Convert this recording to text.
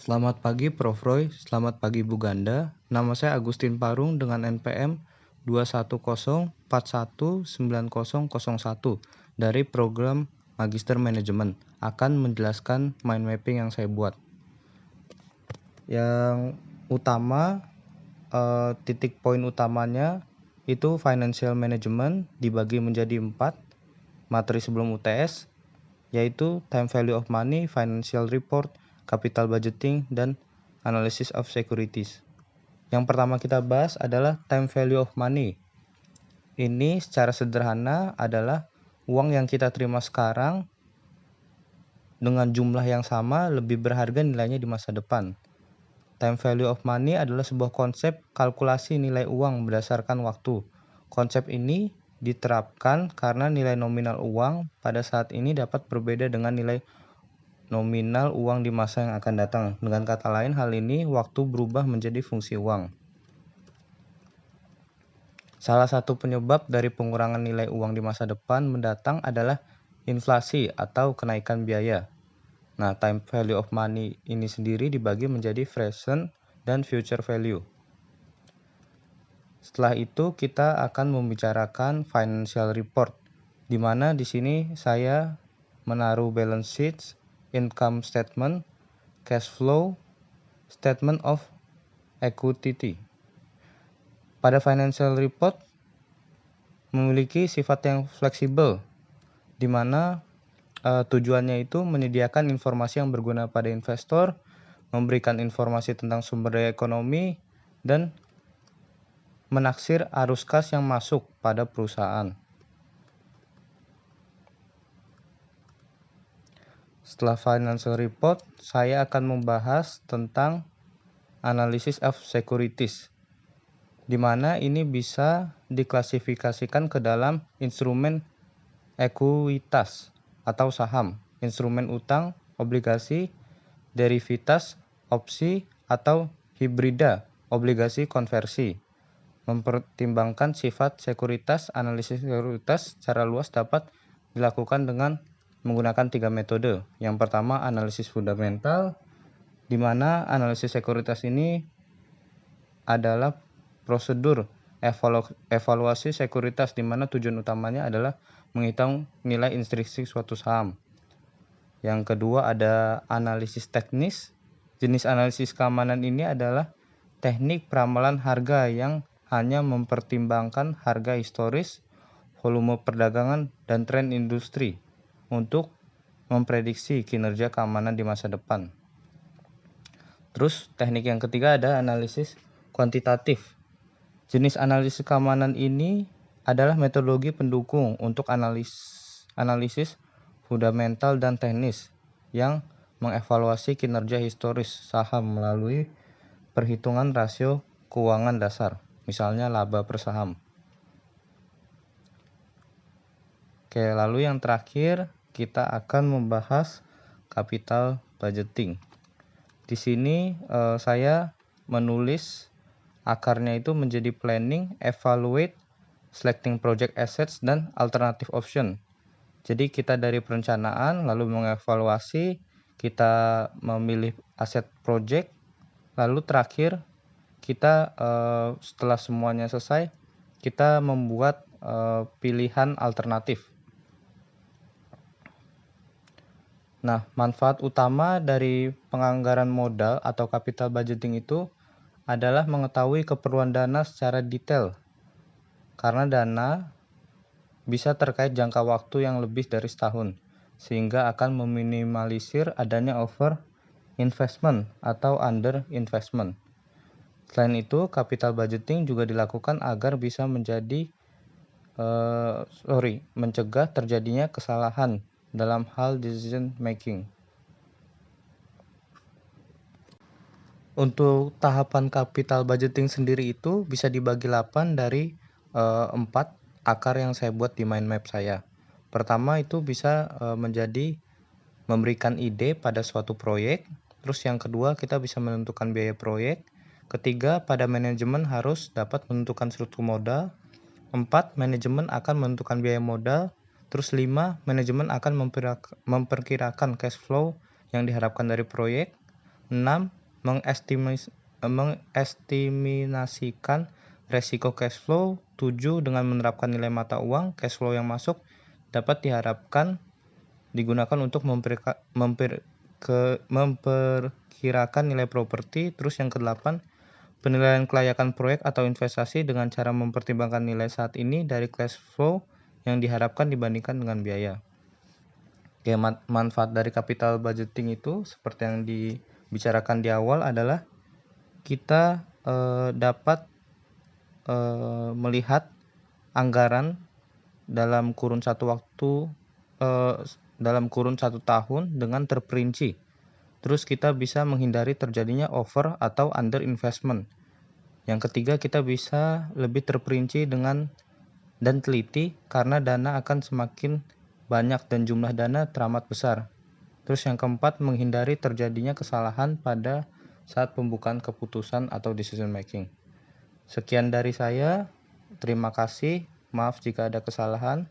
Selamat pagi Prof. Roy, selamat pagi Bu Ganda. Nama saya Agustin Parung dengan NPM 21041919001 dari program Magister Manajemen. Akan menjelaskan mind mapping yang saya buat. Yang utama, titik poin utamanya itu financial management dibagi menjadi 4 materi sebelum UTS, yaitu time value of money, financial report, capital budgeting, dan analysis of securities. Yang pertama kita bahas adalah time value of money. Ini secara sederhana adalah uang yang kita terima sekarang dengan jumlah yang sama lebih berharga nilainya di masa depan. Time value of money adalah sebuah konsep kalkulasi nilai uang berdasarkan waktu. Konsep ini diterapkan karena nilai nominal uang pada saat ini dapat berbeda dengan nilai nominal uang di masa yang akan datang. Dengan kata lain, hal ini waktu berubah menjadi fungsi uang. Salah satu penyebab dari pengurangan nilai uang di masa depan mendatang adalah inflasi atau kenaikan biaya. Nah, time value of money ini sendiri dibagi menjadi present dan future value. Setelah itu kita akan membicarakan financial report, di mana di sini saya menaruh balance sheet, income statement, cash flow, statement of equity. Pada financial report memiliki sifat yang fleksibel, di mana tujuannya itu menyediakan informasi yang berguna pada investor, memberikan informasi tentang sumber daya ekonomi, dan menaksir arus kas yang masuk pada perusahaan. Setelah financial report, saya akan membahas tentang analysis of securities, di mana ini bisa diklasifikasikan ke dalam instrumen ekuitas atau saham, instrumen utang, obligasi, derivitas, opsi, atau hibrida, obligasi konversi. Mempertimbangkan sifat sekuritas, analisis sekuritas secara luas dapat dilakukan dengan menggunakan 3 metode. Yang pertama, analisis fundamental, di mana analisis sekuritas ini adalah prosedur evaluasi sekuritas, di mana tujuan utamanya adalah menghitung nilai intrinsik suatu saham. Yang kedua ada analisis teknis. Jenis analisis keamanan ini adalah teknik peramalan harga yang hanya mempertimbangkan harga historis, volume perdagangan, dan tren industri untuk memprediksi kinerja keamanan di masa depan. Terus teknik yang ketiga ada analisis kuantitatif. Jenis analisis keamanan ini adalah metodologi pendukung untuk analisis fundamental dan teknis yang mengevaluasi kinerja historis saham melalui perhitungan rasio keuangan dasar, misalnya laba per saham. Oke, lalu yang terakhir kita akan membahas capital budgeting. Di sini saya menulis akarnya itu menjadi planning, evaluate, selecting project assets, dan alternative option. Jadi kita dari perencanaan lalu mengevaluasi, kita memilih aset project, lalu terakhir kita setelah semuanya selesai, kita membuat pilihan alternatif. Nah, manfaat utama dari penganggaran modal atau capital budgeting itu adalah mengetahui keperluan dana secara detail, karena dana bisa terkait jangka waktu yang lebih dari setahun, sehingga akan meminimalisir adanya over investment atau under investment. Selain itu, capital budgeting juga dilakukan agar bisa mencegah terjadinya kesalahan dalam hal decision making. Untuk tahapan capital budgeting sendiri itu bisa dibagi 8 dari 4 akar yang saya buat di mind map saya. Pertama itu bisa menjadi memberikan ide pada suatu proyek. Terus yang kedua kita bisa menentukan biaya proyek. Ketiga, pada manajemen harus dapat menentukan struktur modal. 4, manajemen akan menentukan biaya modal. Terus 5, manajemen akan memperkirakan cash flow yang diharapkan dari proyek. 6. Mengestimasikan resiko cash flow. 7. Dengan menerapkan nilai mata uang, cash flow yang masuk dapat diharapkan digunakan untuk memperkirakan nilai properti. Terus yang ke-8, penilaian kelayakan proyek atau investasi dengan cara mempertimbangkan nilai saat ini dari cash flow yang diharapkan dibandingkan dengan biaya. Oke, manfaat dari capital budgeting itu seperti yang dibicarakan di awal adalah kita dapat melihat anggaran dalam kurun satu tahun dengan terperinci. Terus kita bisa menghindari terjadinya over atau under investment. Yang ketiga, kita bisa lebih terperinci dan teliti karena dana akan semakin banyak dan jumlah dana teramat besar. Terus yang keempat, menghindari terjadinya kesalahan pada saat pembukaan keputusan atau decision making. Sekian dari saya. Terima kasih. Maaf jika ada kesalahan.